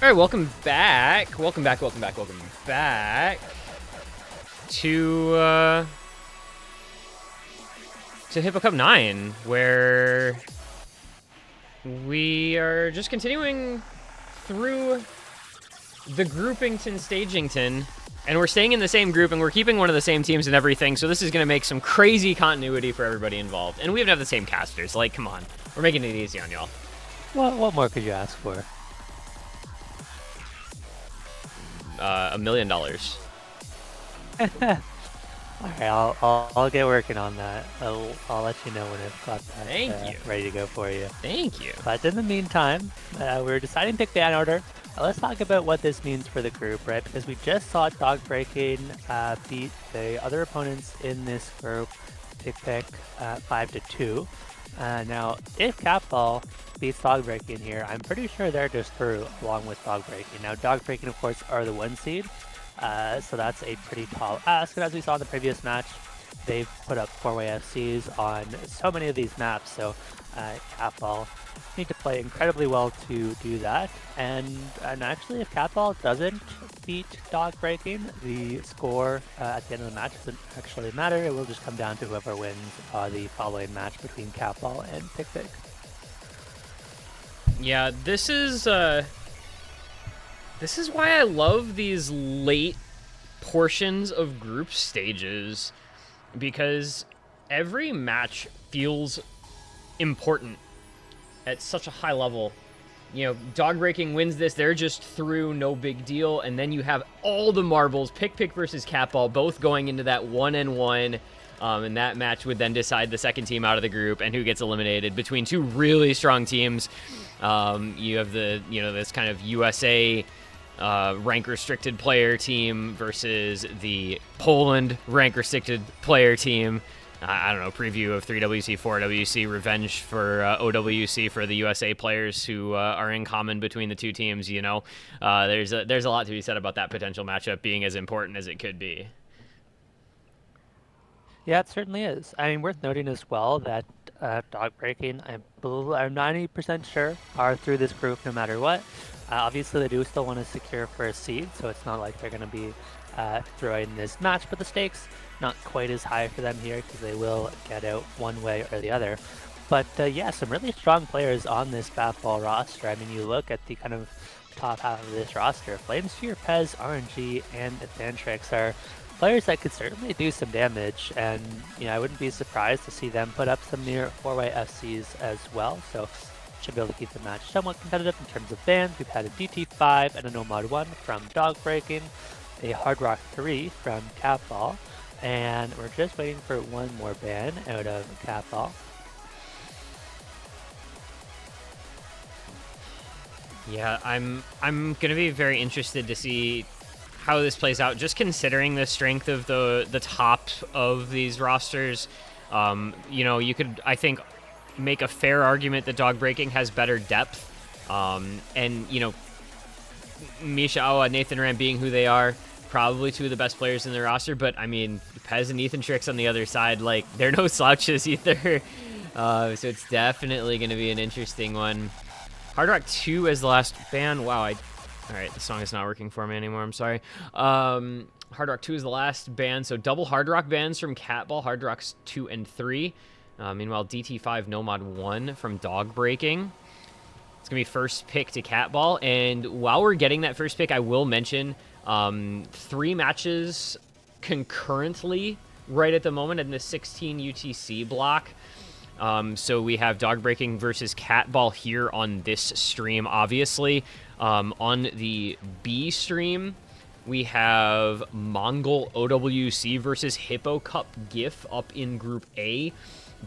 All right, welcome back. Welcome back to Hippo Cup 9, where we are just continuing through the Groupington Stagington, and we're staying in the same group, and we're keeping one of the same teams and everything, so this is going to make some crazy continuity for everybody involved. And we even have the same casters. Like, come on. We're making it easy on y'all. What more could you ask for? $1 million. All right, I'll get working on that. I'll let you know when I've got that Thank you. ready to go for you. Thank you. But in the meantime, we're deciding to pick ban order. Let's talk about what this means for the group, right? Because we just saw dogbreaking beat the other opponents in this group, pick 5-2. Now, if CATBALL beats dogbreaking here, I'm pretty sure they're just through along with dogbreaking. Now, dogbreaking, of course, are the 1 seed, so that's a pretty tall ask. And as we saw in the previous match, they've put up 4-way FCs on so many of these maps, so CATBALL need to play incredibly well to do that. And actually, if CATBALL doesn't beat dogbreaking, the score at the end of the match doesn't actually matter. It will just come down to whoever wins the following match between CATBALL and pick. Yeah, this is why I love these late portions of group stages, because every match feels important at such a high level. You know, dogbreaking wins this, they're just through, no big deal, and then you have all the marbles, pick versus CATBALL, both going into that 1-1, and that match would then decide the second team out of the group and who gets eliminated between two really strong teams. You have this kind of USA rank restricted player team versus the Poland rank restricted player team. I don't know, preview of 3WC, 4WC, revenge for OWC for the USA players who are in common between the two teams. You know, there's a lot to be said about that potential matchup being as important as it could be. Yeah, it certainly is. I mean, worth noting as well that dogbreaking, I'm 90% sure, are through this group no matter what. Obviously, they do still want to secure first seed, so it's not like they're going to be throwing this match, but the stakes not quite as high for them here because they will get out one way or the other. But yeah, some really strong players on this CATBALL roster. I mean, you look at the kind of top half of this roster. Flamesphere, Pez, RNG, and Advantrix are players that could certainly do some damage, and I wouldn't be surprised to see them put up some near 4-way FCs as well. So should be able to keep the match somewhat competitive in terms of bans. We've had a DT5 and a Nomad 1 from dogbreaking, a Hard Rock 3 from CATBALL, and we're just waiting for one more ban out of CATBALL. Yeah, I'm gonna be very interested to see how this plays out, just considering the strength of the top of these rosters. You could, I think, make a fair argument that dogbreaking has better depth, and Misha Awa, Nathan Ram being who they are, probably two of the best players in the roster. But I mean, Pez and Ethan Trix on the other side, like, they're no slouches either. So it's definitely going to be an interesting one. Hard Rock 2 as the last ban. Wow, all right, the song is not working for me anymore. I'm sorry. Hard Rock 2 is the last ban, so double Hard Rock bans from CATBALL, Hard Rocks 2 and 3. Meanwhile, DT5 Nomad 1 from dogbreaking. It's going to be first pick to CATBALL, and while we're getting that first pick, I will mention 3 matches concurrently right at the moment in the 16 UTC block. So we have dogbreaking versus CATBALL here on this stream, obviously. On the B stream, we have Mongol OWC versus Hippo Cup GIF up in Group A.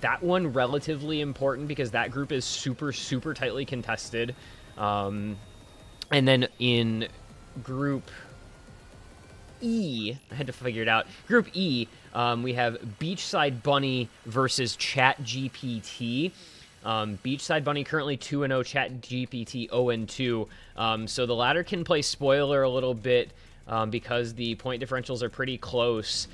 That one relatively important because that group is super, super tightly contested. And then in Group E, I had to figure it out. Group E, we have Beachside Bunny versus ChatGPT. Beachside Bunny currently 2-0, ChatGPT 0-2. So the latter can play spoiler a little bit because the point differentials are pretty close.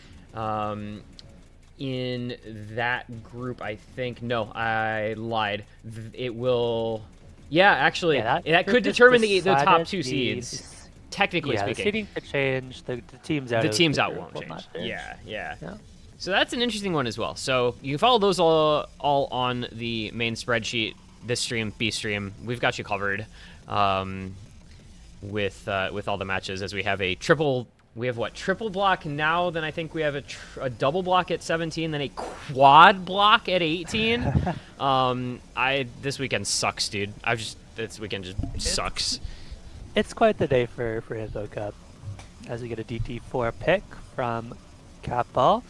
In that group, I think. No, I lied. It will Yeah, actually, Yeah, that that group could just determine the top decided 2 seeds, technically yeah, the speaking. seeding could change. The teams out The of the teams out group won't will not change. change. Yeah, yeah. Yeah. So that's an interesting one as well. So you can follow those all on the main spreadsheet. This stream, B stream, we've got you covered with all the matches, as we have a triple. We have what, triple block now? Then I think we have a double block at 17, then a quad block at 18. This weekend sucks, dude. This weekend just sucks. It's quite the day for Hippo Cup, as we get a DT4 pick from CATBALL.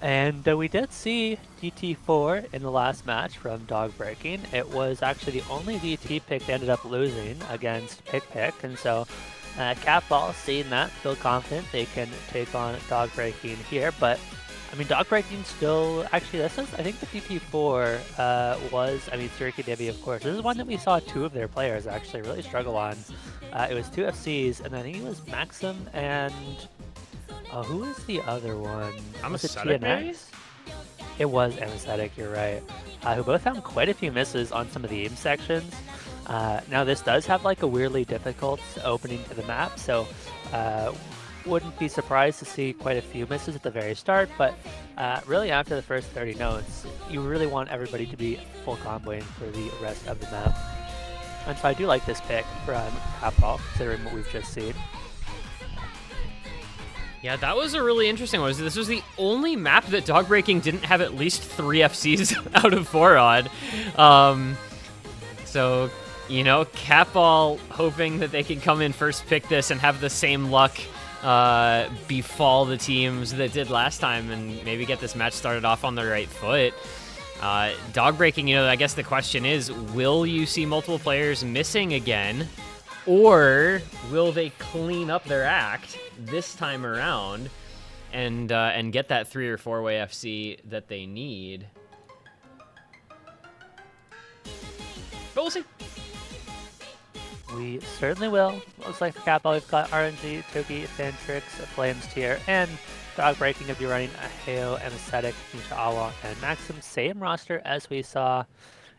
And we did see DT4 in the last match from Dogbreaking. It was actually the only DT pick that ended up losing against Pick, and so CATBALL, seeing that, feel confident they can take on Dogbreaking here. But I mean, Dogbreaking still, actually, I think the DT4 was, I mean, Suriki Debbie, of course. This is one that we saw 2 of their players actually really struggle on. It was 2 FCs, and I think it was Maxim and who was the other one? Was it TNX? It was Anesthetic, you're right. Who both found quite a few misses on some of the aim sections. Now this does have like a weirdly difficult opening to the map, so wouldn't be surprised to see quite a few misses at the very start, but really after the first 30 notes, you really want everybody to be full comboing for the rest of the map. And so I do like this pick from CATBALL, considering what we've just seen. Yeah, that was a really interesting one. This was the only map that Dogbreaking didn't have at least 3 FCs out of 4 on. So, you know, CATBALL hoping that they can come in first pick this and have the same luck befall the teams that did last time and maybe get this match started off on the right foot. Dogbreaking, you know, I guess the question is, will you see multiple players missing again? Or will they clean up their act this time around and get that 3 or 4-way FC that they need? But we'll see. We certainly will. Looks like for CATBALL we've got RNG, Toki, Fantrix, Flames tier, and Dogbreaking will be running a Heo, Anesthetic, Nisha Awa, and Maxim. Same roster as we saw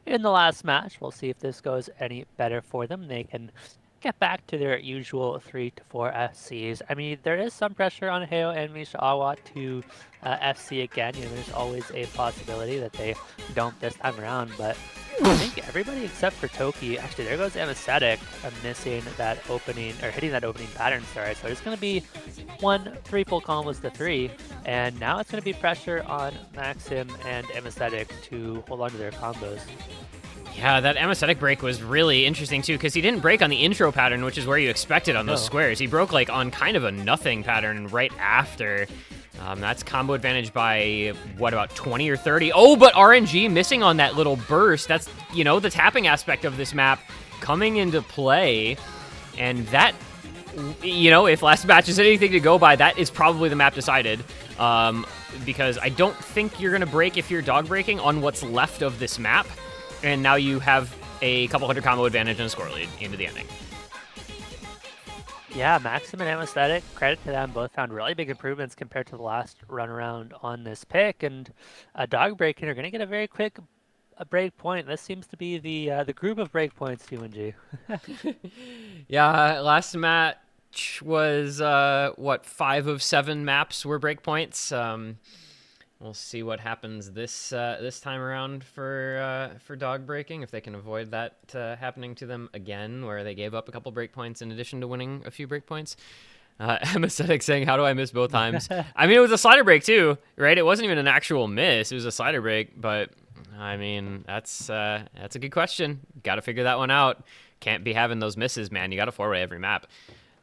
in the last match. We'll see if this goes any better for them. They can get back to their usual 3 to 4 FCs. I mean, there is some pressure on Heo and Misha Awa to FC again. You know, there's always a possibility that they don't this time around, but I think everybody except for Toki, actually there goes Anesthetic missing that opening, or hitting that opening pattern, sorry. So there's going to be 3 full combos to 3, and now it's going to be pressure on Maxim and Anesthetic to hold on to their combos. Yeah, that Anesthetic break was really interesting too, because he didn't break on the intro pattern, which is where you expect it on those squares. He broke like on kind of a nothing pattern right after. That's combo advantage by, what, about 20 or 30? Oh, but RNG missing on that little burst. That's, you know, the tapping aspect of this map coming into play. And that, you know, if last match is anything to go by, that is probably the map decided. Because I don't think you're going to break if you're Dogbreaking on what's left of this map. And now you have a couple hundred combo advantage and a score lead into the ending. Yeah, Maxim and Anesthetic, credit to them, both found really big improvements compared to the last run around on this pick. And Dogbreaking are going to get a very quick break point. This seems to be the group of break points, UNG. Yeah, last match was, what, 5 of 7 maps were breakpoints. We'll see what happens this time around for Dogbreaking, if they can avoid that happening to them again, where they gave up a couple breakpoints in addition to winning a few breakpoints. Anesthetic saying, "How do I miss both times?" I mean, it was a slider break too, right? It wasn't even an actual miss; it was a slider break. But I mean, that's a good question. Got to figure that one out. Can't be having those misses, man. You got to 4-way every map.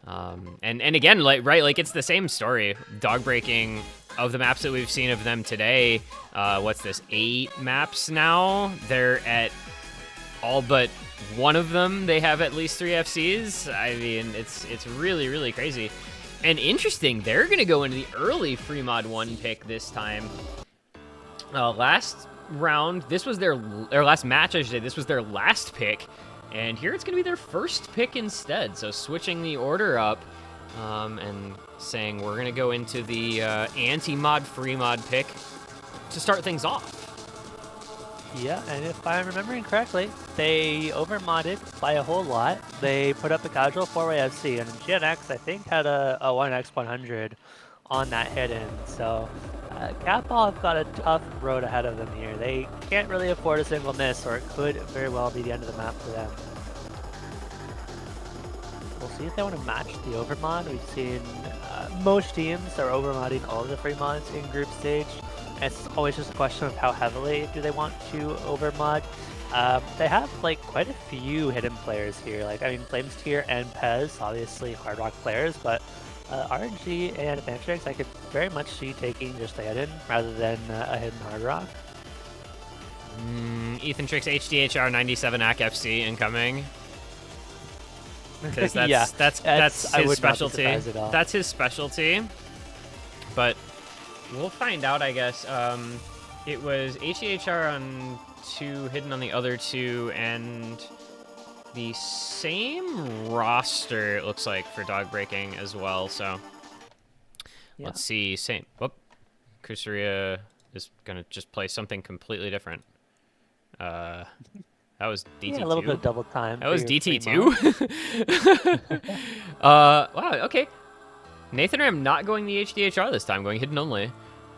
And again, like it's the same story. Dogbreaking, of the maps that we've seen of them today, what's this, 8 maps now? They're at all but one of them. They have at least 3 FCs. I mean, it's really, really crazy. And interesting, they're going to go into the early free mod 1 pick this time. Last round, this was their last match, I should say. This was their last pick. And here it's going to be their first pick instead. So switching the order up and saying we're going to go into the anti-mod free mod pick to start things off. Yeah, and if I'm remembering correctly, they overmodded by a whole lot. They put up a casual 4-way FC, and GNX, I think, had a 1x100 on that hidden. So CATBALL have got a tough road ahead of them here. They can't really afford a single miss, or it could very well be the end of the map for them. We'll see if they want to match the overmod. We've seen most teams are overmodding all of the free mods in group stage. It's always just a question of how heavily do they want to overmod. They have like quite a few hidden players here. Like I mean, Flames Tier and Pez, obviously Hard Rock players, but RNG and Advantrix I could very much see taking just a hidden rather than a hidden Hard Rock. Ethan Tricks HDHR 97 AC FC incoming. Because that's, yeah, that's his specialty. That's his specialty. But we'll find out, I guess. It was HDHR on 2, hidden on the other 2, and the same roster, it looks like, for dog breaking as well. So let's see. Same. Whoop. Kusaria is going to just play something completely different. That was DT2. Yeah, a little bit of double time. That was DT2. Wow, okay. Nathan Ram not going the HDHR this time, going hidden only.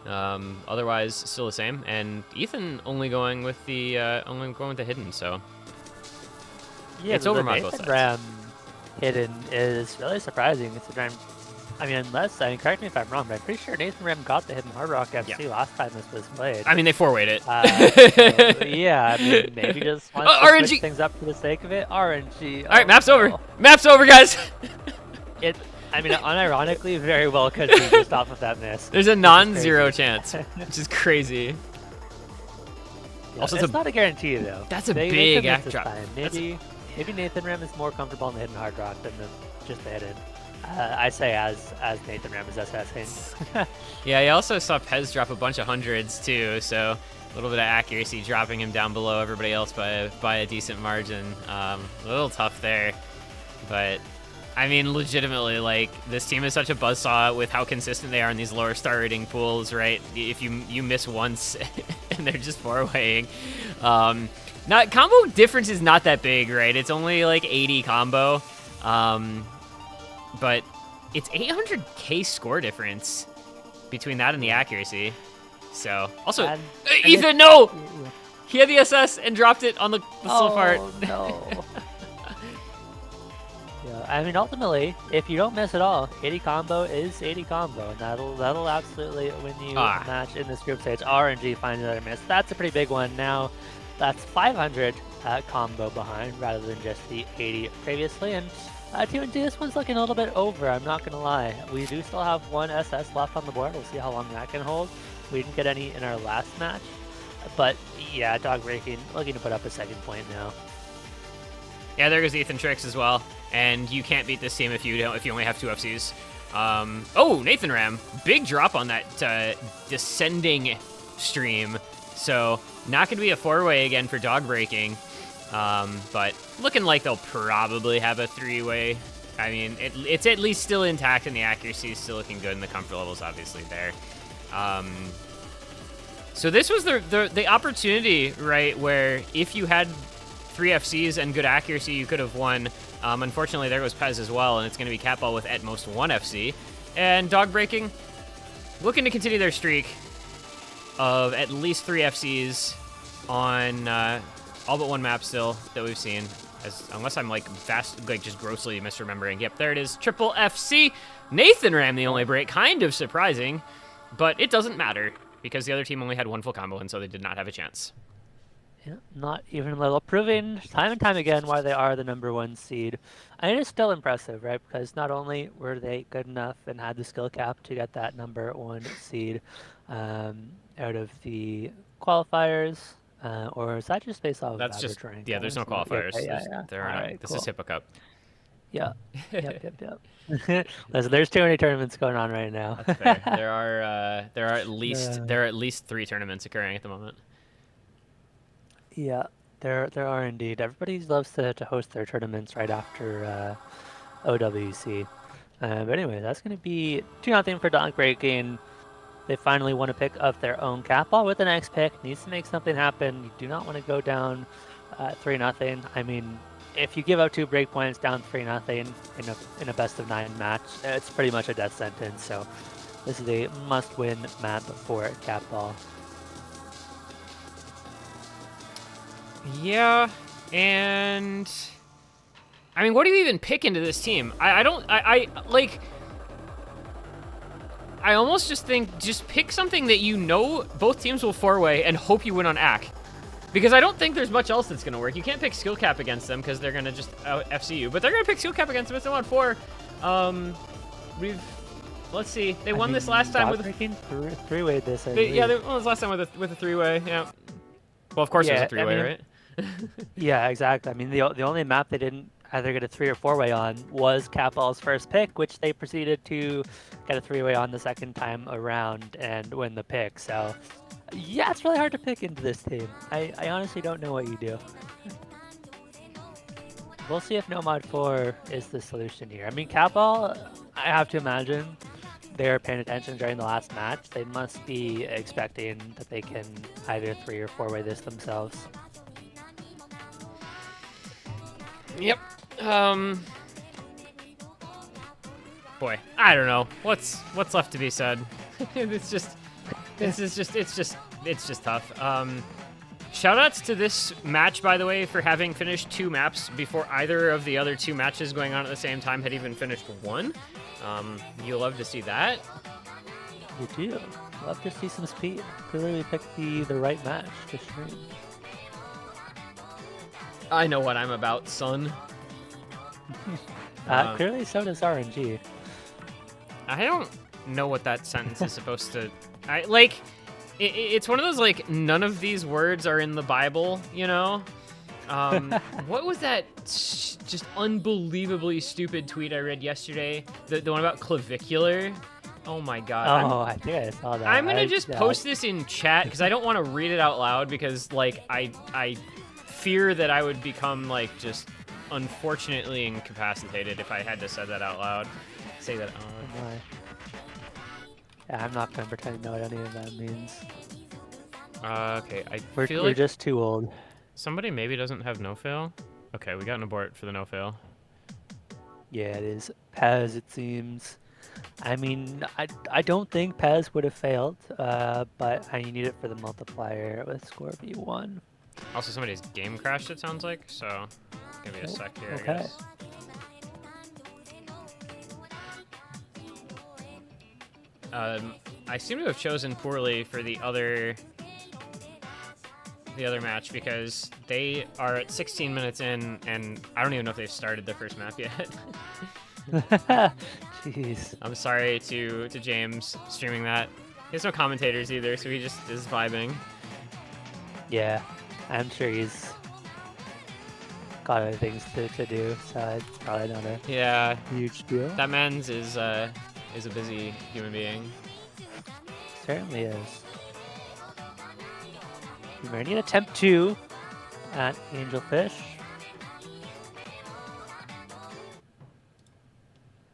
Otherwise, still the same. And Ethan only going with the hidden. So yeah, it's over my both sides. Ram hidden is really surprising. It's a Ram. I mean, correct me if I'm wrong, but I'm pretty sure Nathan Ram got the hidden Hard Rock FC last time this was played. I mean, they 4-wayed it. So, yeah, I mean, maybe just wants to RNG. switch things up for the sake of it. RNG. All right, map's over. Map's over, guys. I mean, unironically, very well could be just off of that miss. There's a non-zero chance, which is crazy. Yeah, also, it's not a guarantee, though. That's a big act drop. Maybe Nathan Ram is more comfortable in the hidden Hard Rock than just the hidden. I say as Nathan Ram is assessing. Yeah, you also saw Pez drop a bunch of hundreds too, so a little bit of accuracy dropping him down below everybody else by a decent margin. A little tough there, but I mean, legitimately, like, this team is such a buzzsaw with how consistent they are in these lower star rating pools, right? If you miss once and they're just 4-waying. Not combo difference is not that big, right? It's only like 80 combo. But it's 800k score difference between that and the accuracy. So, also, Ethan, no! He had the SS and dropped it on the slow part. Oh, no. Yeah, I mean, ultimately, if you don't miss at all, 80 combo is 80 combo, and that'll absolutely win you a match in this group stage. RNG finds another miss. That's a pretty big one. Now, that's 500 combo behind rather than just the 80 previously, and TNT, this one's looking a little bit over, I'm not going to lie. We do still have one SS left on the board. We'll see how long that can hold. We didn't get any in our last match. But yeah, dog breaking, looking to put up a second point now. Yeah, there goes Ethan Tricks as well. And you can't beat this team if you only have 2 FCs. Oh, Nathan Ram, big drop on that descending stream. So not going to be a 4-way again for dog breaking. But looking like they'll probably have a 3-way. I mean, it's at least still intact, and the accuracy is still looking good, and the comfort level's obviously there. So this was the opportunity, right, where if you had 3 FCs and good accuracy, you could have won. Unfortunately, there goes Pez as well, and it's going to be CATBALL with at most 1 FC. And dog breaking, looking to continue their streak of at least 3 FCs on all but 1 map still that we've seen, unless I'm like just grossly misremembering. Yep, there it is, triple FC. Nathan Ram the only break, kind of surprising, but it doesn't matter because the other team only had 1 full combo, and so they did not have a chance. Yeah, not even a little, proving time and time again why they are the #1 seed. And it is still impressive, right? Because not only were they good enough and had the skill cap to get that #1 seed out of the qualifiers, or is that just based off of average just rank? Yeah, there's no qualifiers. Yeah. There are not. This is Hippo Cup. Yeah. Yep. Listen, there's too many tournaments going on right now. That's fair. There are at least 3 tournaments occurring at the moment. Yeah, there are indeed. Everybody loves to host their tournaments right after OWC. But anyway, that's going to be 2-0 for dog breaking. They finally won a pick of their own. CATBALL with the next pick needs to make something happen. You do not want to go down 3-0. I mean, if you give up 2 breakpoints down 3-0 in a best of 9 match, it's pretty much a death sentence. So this is a must-win map for CATBALL. Yeah, and I mean, what do you even pick into this team? I almost just think just pick something that you know both teams will 4-way and hope you win on AC. Because I don't think there's much else that's going to work. You can't pick skill cap against them because they're going to just FC you. But they're going to pick skill cap against them if they want 4. Let's see. They won this last time with a 3-way this. Yeah, they won this last time with a 3-way. Yeah. Well, of course it was a 3-way, right? Yeah, exactly. I mean, the only map they didn't either get a 3 or 4-way on was CATBALL's first pick, which they proceeded to get a 3-way on the second time around and win the pick. So, yeah, it's really hard to pick into this team. I honestly don't know what you do. We'll see if No Mod 4 is the solution here. I mean, CATBALL, I have to imagine they're paying attention during the last match. They must be expecting that they can either 3 or 4-way this themselves. Yep. Boy, I don't know. What's left to be said? It's just tough. Shoutouts to this match, by the way, for having finished 2 maps before either of the other 2 matches going on at the same time had even finished 1. You'll love to see that. You do. Love to see some speed. Clearly picked the right match to stream. I know what I'm about, son. Clearly so does RNG. I don't know what that sentence is supposed to... It's one of those, like, none of these words are in the Bible, you know? What was that just unbelievably stupid tweet I read yesterday? The one about clavicular? Oh my god. Oh, I think I saw that. I'm gonna just post this in chat, because I don't want to read it out loud, because, like, I fear that I would become, like, just unfortunately incapacitated if I had to say that out loud. Say that out loud. Yeah, I'm not gonna pretend to know what any of that means. Okay, We're just too old. Somebody maybe doesn't have no-fail. Okay, we got an abort for the no-fail. Yeah, it is Pez, it seems. I mean, I don't think Pez would have failed, but I need it for the multiplier with score V1. Also, somebody's game crashed, it sounds like, so give me a sec here, okay. I guess. I seem to have chosen poorly for the other match because they are at 16 minutes in, and I don't even know if they've started their first map yet. Jeez. I'm sorry to James streaming that. He has no commentators either, so he just is vibing. Yeah, I'm sure he's got other things to do, so it's probably not a huge deal. That man's is a busy human being. Certainly is. We're gonna attempt 2 at Angelfish.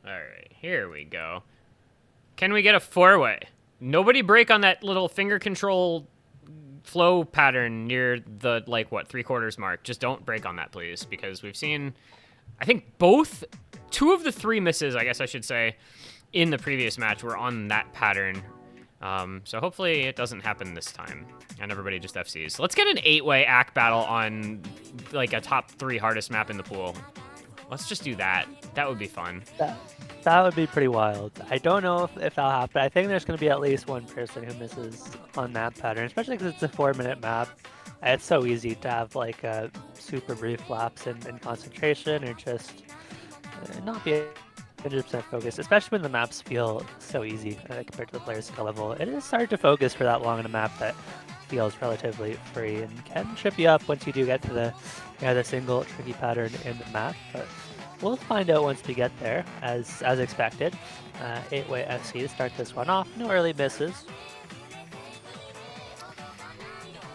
Alright, here we go. Can we get a 4-way? Nobody break on that little finger control flow pattern near the, like, what, 3/4 mark. Just don't break on that, please, because we've seen, I think, 2 of the 3 misses, I guess I should say, in the previous match were on that pattern. So hopefully it doesn't happen this time, and everybody just FCs. Let's get an 8-way AC battle on, like, a top 3 hardest map in the pool. Let's just do that. That would be fun. That would be pretty wild. I don't know if that'll happen. I think there's going to be at least one person who misses on that pattern, especially because it's a 4-minute map. It's so easy to have, like, a super brief lapse in concentration, or just not be 100% focused, especially when the maps feel so easy compared to the player's skill level. It is hard to focus for that long in a map that feels relatively free and can trip you up once you do get to the single tricky pattern in the map. But we'll find out once we get there, as expected. 8-way FC to start this one off. No early misses.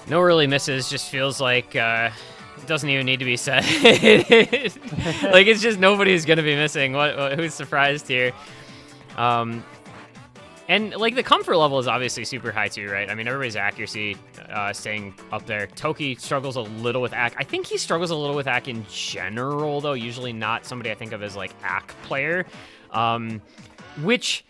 No early misses just feels like it doesn't even need to be said. Like, it's just nobody's gonna be missing. Who's surprised here? And And, like, the comfort level is obviously super high, too, right? I mean, everybody's accuracy staying up there. Toki struggles a little with Ack. I think he struggles a little with Ack in general, though. Usually not somebody I think of as, like, Ack player. Which,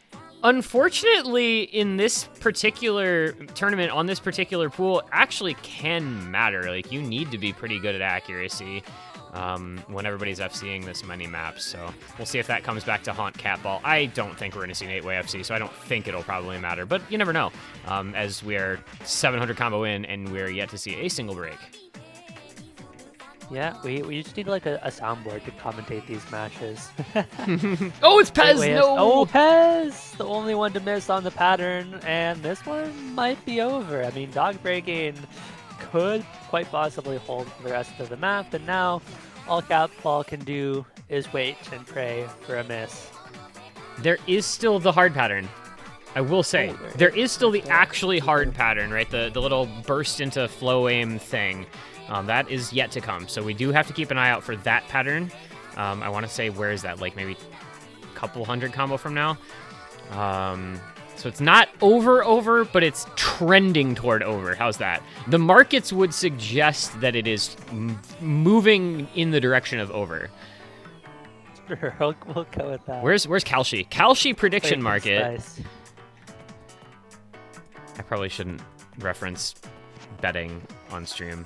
unfortunately, in this particular tournament, on this particular pool, actually can matter. Like, you need to be pretty good at accuracy when everybody's FCing this many maps. So we'll see if that comes back to haunt CATBALL. I don't think we're going to see an 8-way FC, so I don't think it'll probably matter. But you never know, as we are 700 combo in and we're yet to see a single break. Yeah, we just need like a soundboard to commentate these matches. Oh, it's Pez! No! Oh, Pez! The only one to miss on the pattern, and this one might be over. I mean, dog breaking could quite possibly hold for the rest of the map, and now all CATBALL can do is wait and pray for a miss. There is still the hard pattern. I will say, there is still the actually hard pattern, right? The little burst into flow aim thing. That is yet to come, so we do have to keep an eye out for that pattern. I want to say, where is that? Like maybe a couple hundred combo from now. So it's not over, but it's trending toward over. How's that? The markets would suggest that it is moving in the direction of over. Sure, we'll go with that. Where's Kalshi? Kalshi prediction market. Nice. I probably shouldn't reference betting on stream.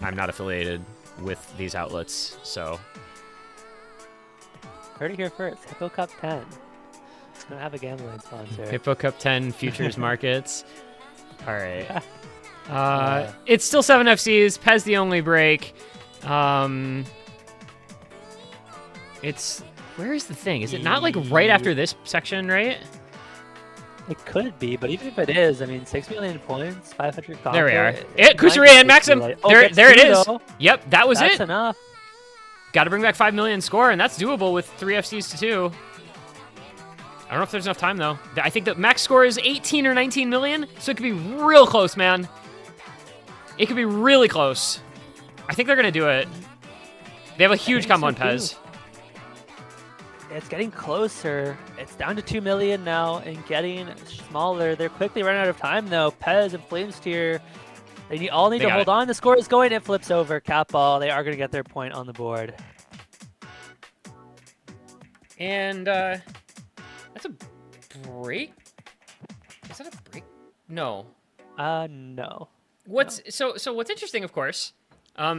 I'm not affiliated with these outlets, so. Heard it here first. Hippo Cup 10. It's gonna have a gambling sponsor. Hippo Cup 10 futures markets. All right. It's still 7 FCs. Pez the only break. It's where is the thing? Is it not like right after this section, right? It could be, but even if it is, I mean, 6 million points, 500 combo. There we are. Kusari and Maxim. There it is. Though. Yep, that was That's it. That's enough. Got to bring back 5 million score, and that's doable with 3 FCs to 2. I don't know if there's enough time, though. I think the max score is 18 or 19 million, so it could be real close, man. It could be really close. I think they're going to do it. They have a huge combo on Pez. It's getting closer. It's down to 2 million now and getting smaller. They're quickly running out of time, though. Pez and Flamesteer, they all need to hold on. The score is going. It flips over. CATBALL, they are going to get their point on the board. And that's a break? Is that a break? No. No. So what's interesting, of course,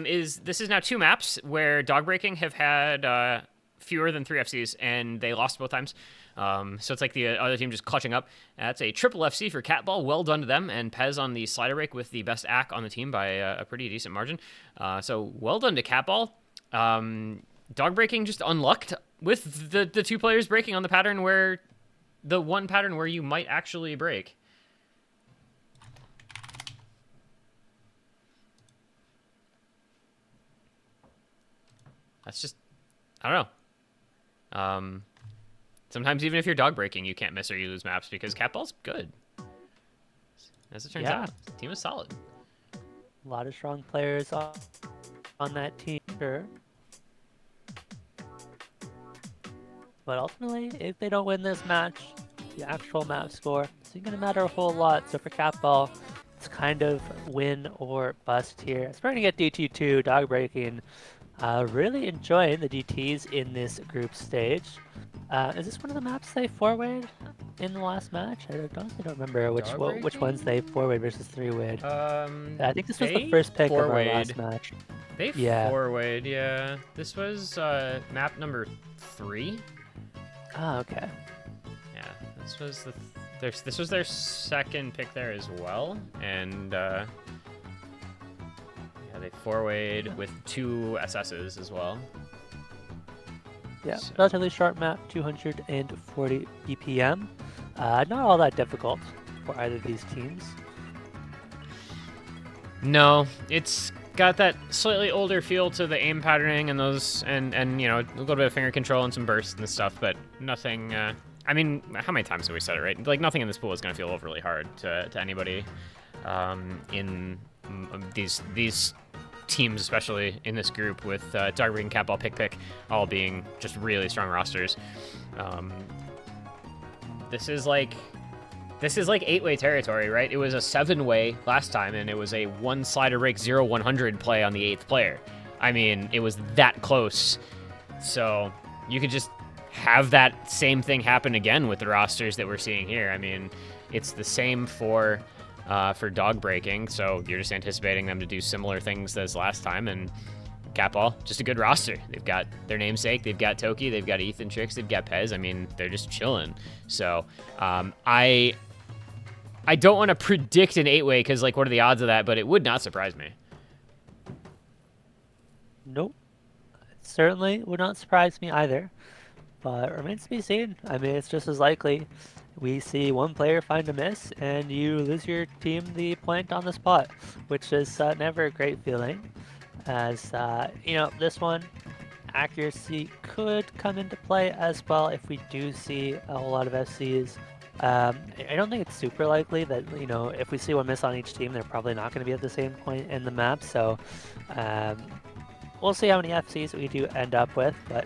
is this is now 2 maps where dog breaking have had fewer than 3 FCs, and they lost both times. So it's like the other team just clutching up. That's a triple FC for CATBALL. Well done to them. And Pez on the slider break with the best ack on the team by a pretty decent margin. So well done to CATBALL. Dog breaking just unlucked with the 2 players breaking on the pattern where the one pattern where you might actually break. That's just, I don't know. Sometimes even if you're dog breaking, you can't miss or you lose maps because CATBALL's good. As it turns out, the team is solid. A lot of strong players on that team, sure. But ultimately, if they don't win this match, the actual map score isn't going to matter a whole lot. So for CATBALL, it's kind of win or bust here. It's starting to get DT2, dog breaking. Really enjoying the DTs in this group stage. Is this one of the maps they forward in the last match? I honestly don't remember which ones they forward versus 3-wid. I think this was the first pick of our last match. They forward, yeah. This was map number 3. Oh, okay. Yeah, this was this was their second pick there as well, and they 4-wayed with 2 SSs as well. Yeah, so. Relatively short map, 240 BPM. Not all that difficult for either of these teams. No, it's got that slightly older feel to the aim patterning and those, and you know, a little bit of finger control and some bursts and stuff, but nothing. I mean, how many times have we said it, right? Like, nothing in this pool is going to feel overly hard to anybody in these teams, especially in this group with dog breaking, CATBALL, pick, all being just really strong rosters. This is like This is like 8-way territory, right? It was a 7-way last time, and it was a 1 slider break 0-100 play on the 8th player. I mean, it was that close. So you could just have that same thing happen again with the rosters that we're seeing here. I mean, it's the same for dog breaking, so you're just anticipating them to do similar things as last time, and CATBALL, just a good roster. They've got their namesake, they've got Toki, they've got Ethan Tricks, they've got Pez. I mean, they're just chilling. So I don't want to predict an 8-way because, like, what are the odds of that? But it would not surprise me. Nope. It certainly would not surprise me either. But it remains to be seen. I mean, it's just as likely we see one player find a miss and you lose your team the point on the spot, which is never a great feeling. As, you know, this one, accuracy could come into play as well if we do see a whole lot of FCs. I don't think it's super likely that, you know, if we see one miss on each team, they're probably not going to be at the same point in the map. So we'll see how many FCs we do end up with, but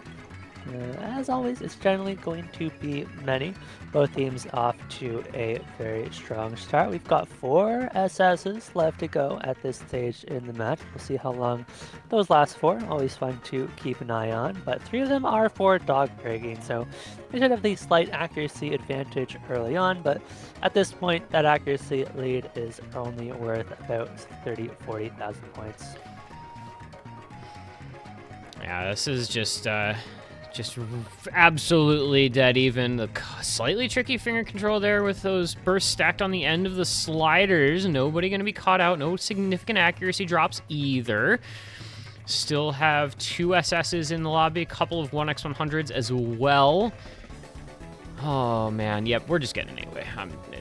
as always, it's generally going to be many. Both teams off to a very strong start. We've got 4 SSs left to go at this stage in the match. We'll see how long those last for. Always fun to keep an eye on, but 3 of them are for dog breaking, so they should have the slight accuracy advantage early on, but at this point, that accuracy lead is only worth about 40,000 points. Yeah, this is just absolutely dead even. The slightly tricky finger control there with those bursts stacked on the end of the sliders. Nobody going to be caught out. No significant accuracy drops either. Still have 2 SSs in the lobby, a couple of 1x100s as well. Oh man, yep, we're just getting an 8-way.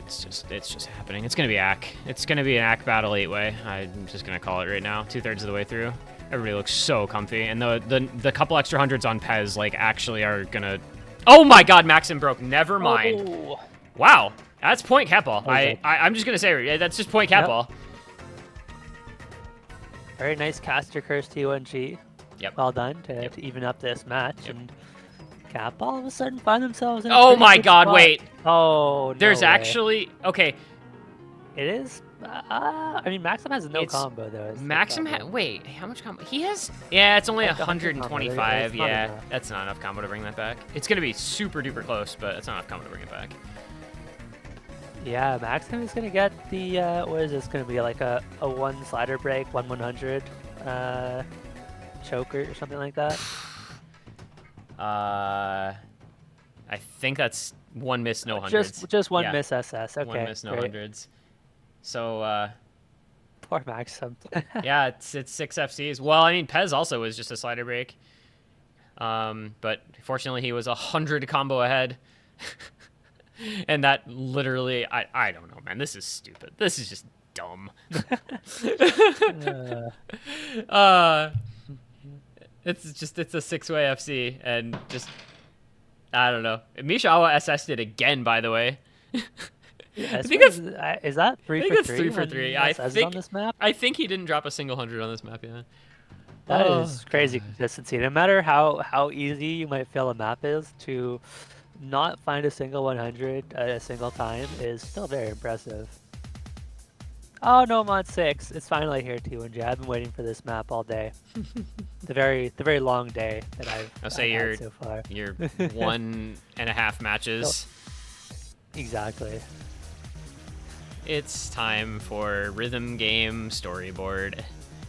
It's just happening. It's gonna be ACK. It's gonna be an ACK battle 8-way. I'm just gonna call it right now. 2/3 of the way through. Everybody looks so comfy, and the couple extra hundreds on Pez like actually are gonna. Oh my God, Maxim broke. Never mind. Oh. Wow, that's point CATBALL. Okay. I'm just gonna say that's just point CATBALL. Yep. Very nice caster curse T1G. Yep. Well done to even up this match, and CATBALL all of a sudden find themselves in a Oh pretty my good God, spot. wait. Oh, no There's way. actually okay. It is. I mean, Maxim has no combo though. Maxim wait, how much combo? He has. Yeah, it's only Like 125. Yeah, enough. that's not enough combo to bring that back. It's gonna be super duper close, but it's not enough combo to bring it back. Yeah, Maxim is gonna get the what is this gonna be, like a 1 slider break, 1/100 choker or something like that? I think that's 1 miss, no hundreds. Just 1 Yeah. miss SS. Okay. 1 miss, no great. hundreds. So Poor Maxim. yeah, it's 6 FCs. Well, I mean, Pez also was just a slider break. But fortunately he was 100 combo ahead. And that literally, I don't know, man. This is stupid. This is just dumb. It's a 6-way FC, and just, I don't know. Mishawa SS'd it again, by the way. Yeah, I think is that 3 I think for it's 3? 3 for 3. I SSs think on this map? I think he didn't drop a single 100 on this map, yeah. That is crazy consistency. No matter how easy you might feel a map is, to not find a single 100 at a single time is still very impressive. Oh no, mod 6. It's finally here, T1J. I've been waiting for this map all day. the very long day that I've had so far. Your 1.5 matches. Exactly. It's time for rhythm game storyboard,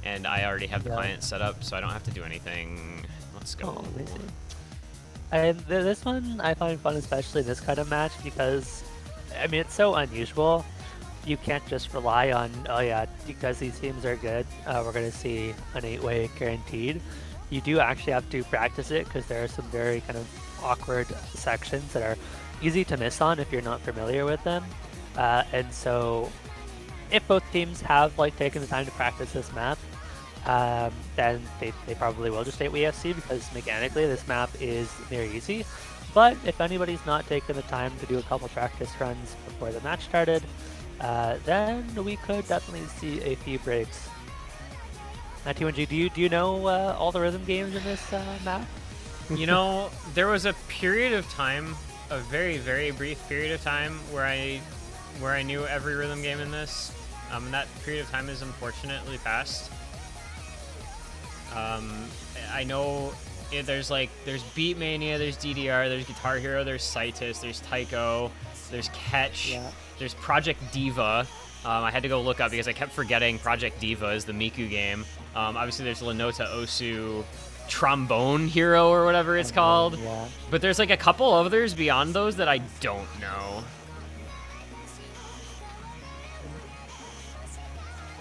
and I already have the client set up, so I don't have to do anything. Let's go. Oh, amazing. And this one I find fun, especially this kind of match, because I mean it's so unusual. You can't just rely on, oh yeah, because these teams are good, we're going to see an 8-way guaranteed. You do actually have to practice it, because there are some very kind of awkward sections that are easy to miss on if you're not familiar with them. And so if both teams have like taken the time to practice this map, then they probably will just 8-way FC, because mechanically this map is very easy. But if anybody's not taken the time to do a couple practice runs before the match started, then we could definitely see a few breaks. Now, T1G, do you know all the rhythm games in this map? You know, there was a period of time, a very, very brief period of time, where I where I knew every rhythm game in this. And that period of time is unfortunately past. I know there's Beat Mania, there's DDR, there's Guitar Hero, there's Citus, there's Taiko, there's Catch, there's Project Diva. I had to go look up because I kept forgetting Project Diva is the Miku game. Obviously, there's Lenota Osu Trombone Hero or whatever it's called. Yeah. But there's like a couple others beyond those that I don't know.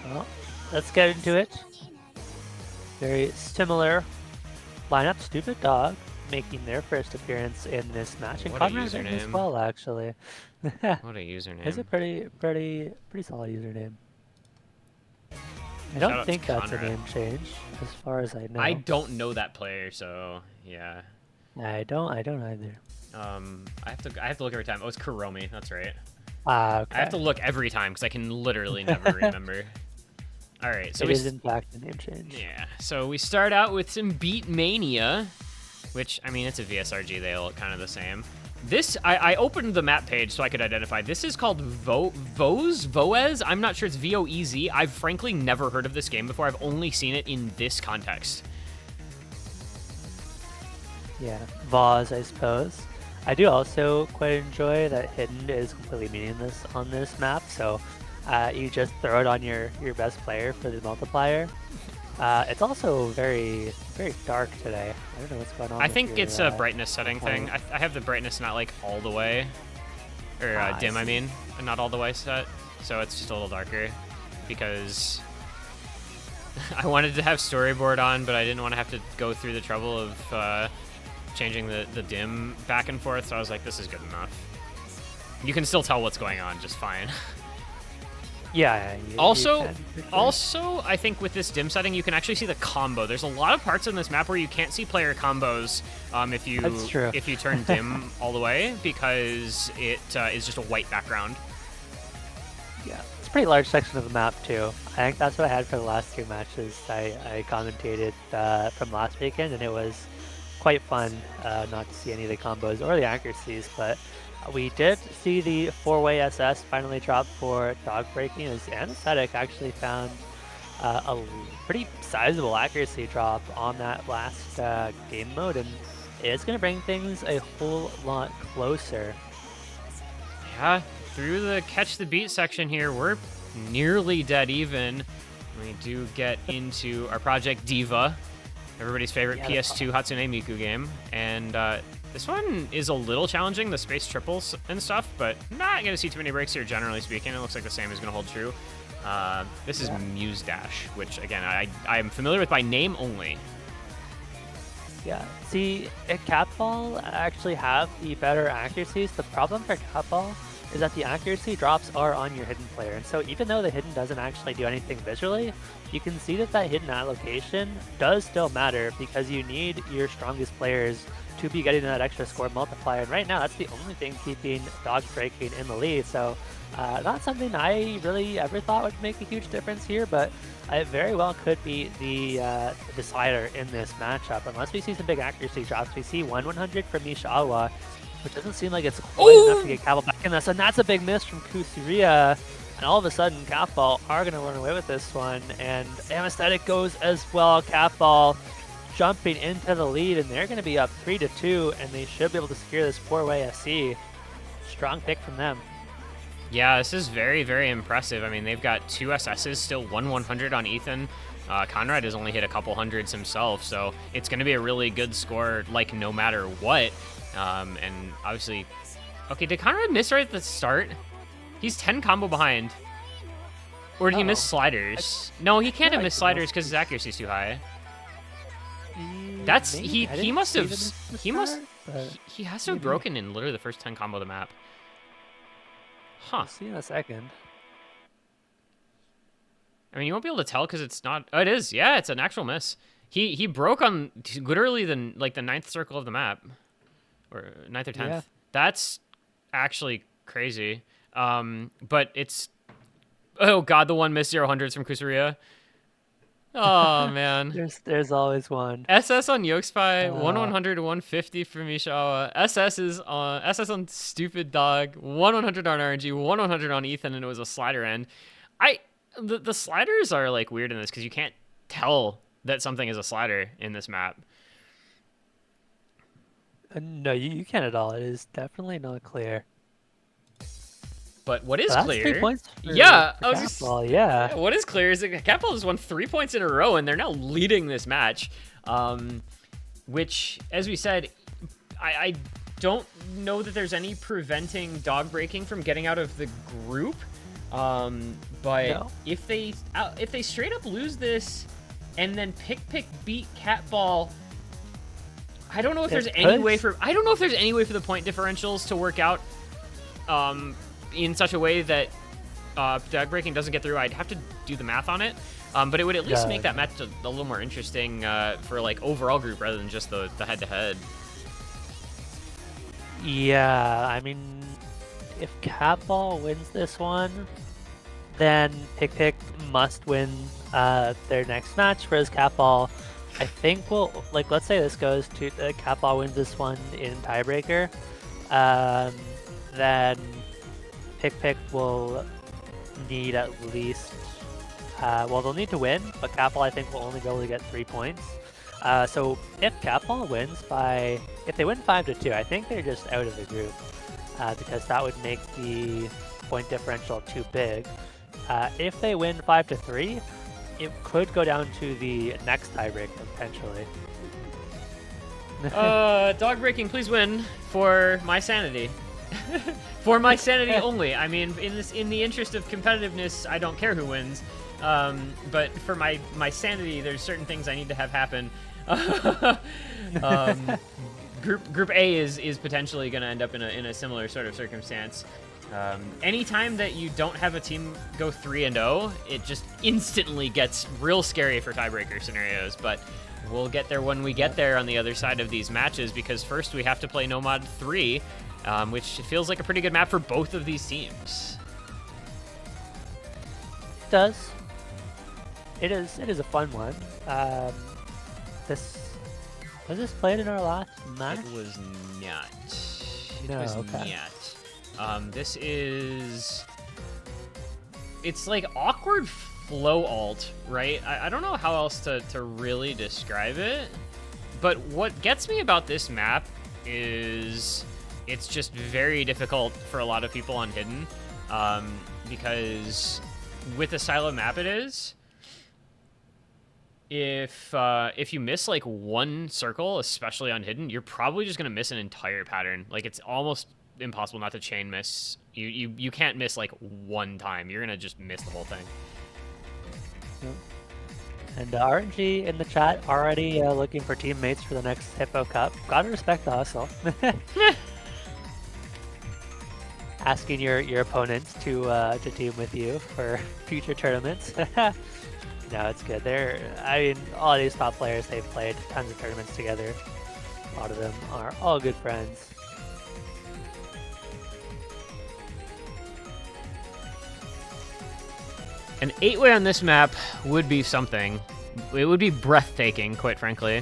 Well, let's get into it. Very similar lineup. Stupid Dog making their first appearance in this match, and Conrad in as well, actually. What a username! It's a pretty solid username. I don't think that's a name change, as far as I know. I don't know that player, so yeah. I don't either. I have to look every time. Oh, it's Kuromi. That's right. Okay. I have to look every time because I can literally never remember. All right, so it is in fact a name change. Yeah. So we start out with some Beat Mania, which I mean it's a VSRG. They all look kind of the same. This, I opened the map page so I could identify. This is called Voez. I'm not sure it's V-O-E-Z. I've frankly never heard of this game before. I've only seen it in this context. Yeah, Voz, I suppose. I do also quite enjoy that Hidden is completely meaningless on this map, so you just throw it on your best player for the multiplier. It's also very dark today. I don't know what's going on. I think it's a brightness setting thing. I have the brightness not like all the way, or dim. I mean, not all the way set, so it's just a little darker because I wanted to have storyboard on, but I didn't want to have to go through the trouble of changing the dim back and forth. So I was like, this is good enough. You can still tell what's going on just fine. Yeah. Also, I think with this dim setting, you can actually see the combo. There's a lot of parts in this map where you can't see player combos if you turn dim all the way because it is just a white background. Yeah, it's a pretty large section of the map too. I think that's what I had for the last two matches. I commentated from last weekend, and it was quite fun not to see any of the combos or the accuracies, but we did see the 4-way SS finally drop for dog breaking, as Anesthetic actually found a pretty sizable accuracy drop on that last game mode, and it's going to bring things a whole lot closer. Yeah, through the catch the beat section here, we're nearly dead even. We do get into our Project Diva, everybody's favorite PS2 Hatsune Miku game, and this one is a little challenging, the space triples and stuff, but not going to see too many breaks here, generally speaking. It looks like the same is going to hold true. This is Muse Dash, which, again, I am familiar with by name only. Yeah, see, CATBALL actually have the better accuracies. The problem for CATBALL is that the accuracy drops are on your hidden player, and so even though the hidden doesn't actually do anything visually, you can see that hidden allocation does still matter because you need your strongest players to be getting that extra score multiplier, and right now that's the only thing keeping dog breaking in the lead. So not something I really ever thought would make a huge difference here, but it very well could be the decider in this matchup. Unless we see some big accuracy drops, we see 100 from Nishiawa, which doesn't seem like it's quite enough to get CATBALL back in this, and that's a big miss from Kusuriya. And all of a sudden, CATBALL are going to run away with this one, and Anesthetic goes as well. CATBALL jumping into the lead, and they're going to be up 3-2, and they should be able to secure this 4-way SC. Strong pick from them. Yeah, this is very, very impressive. I mean, they've got 2 SSs, still 100 on Ethan. Conrad has only hit a couple hundreds himself, so it's going to be a really good score, like, no matter what. And obviously... Okay, did Conrad miss right at the start? He's 10 combo behind. Or did he miss sliders? No, he can't have missed sliders because his accuracy is too high. That's he must have he has to have broken in literally the first 10 combo of the map. Huh. We'll see in a second. I mean, you won't be able to tell because it's not. Oh, it is. Yeah, it's an actual miss. He broke on literally the 9th circle of the map, or 9th or 10th. Yeah. That's actually crazy. But it's, oh god, the one missed 0-100s from Kusuriya. Oh man. There's always one. SS on Yolkspy, 1 Uh, 100 to 150 from Mishawa. SS on Stupid Dog, 100 on RNG, 100 on Ethan, and it was a slider end. I the sliders are like weird in this because you can't tell that something is a slider in this map. no, you can't at all. It is definitely not clear. But what is But that's three clear? points Yeah, for I was just CATBALL, yeah. what is clear is that CATBALL has won 3 points in a row, and they're now leading this match. Which, as we said, I don't know that there's any preventing dog breaking from getting out of the group. But No. if they straight up lose this and then pick beat CATBALL, I don't know if there's any way for the point differentials to work out in such a way that dog breaking doesn't get through. I'd have to do the math on it. But it would at least make that match a little more interesting for like overall group rather than just the head-to-head. Yeah, I mean, if CATBALL wins this one, then Pick must win their next match, whereas CATBALL, I think will, like, let's say this goes to, CATBALL wins this one in tiebreaker, then Pick will need at least, well, they'll need to win, but CATBALL I think will only be able to get 3 points. So if CATBALL wins if they win 5-2, I think they're just out of the group because that would make the point differential too big. If they win 5-3, it could go down to the next tiebreaker potentially. Dog breaking, please win for my sanity. For my sanity only. I mean, in the interest of competitiveness, I don't care who wins. But for my sanity, there's certain things I need to have happen. Group A is potentially going to end up in a similar sort of circumstance. Anytime that you don't have a team go 3-0, it just instantly gets real scary for tiebreaker scenarios. But we'll get there when we get there on the other side of these matches, because first we have to play Nomad 3, which feels like a pretty good map for both of these teams. It does. It is a fun one. Was this played in our last match? It was not. No, okay. This is... It's like awkward flow alt, right? I don't know how else to really describe it. But what gets me about this map is it's just very difficult for a lot of people on Hidden. Because with the style of map it is, if you miss like one circle, especially on Hidden, you're probably just gonna miss an entire pattern. Like, it's almost impossible not to chain miss. You can't miss like one time. You're gonna just miss the whole thing. Yep. And RNG in the chat already looking for teammates for the next Hippo Cup. Gotta respect the hustle. Asking your opponents to team with you for future tournaments. No, it's good. I mean, all these top players, they've played tons of tournaments together. A lot of them are all good friends. An 8-way on this map would be something. It would be breathtaking, quite frankly.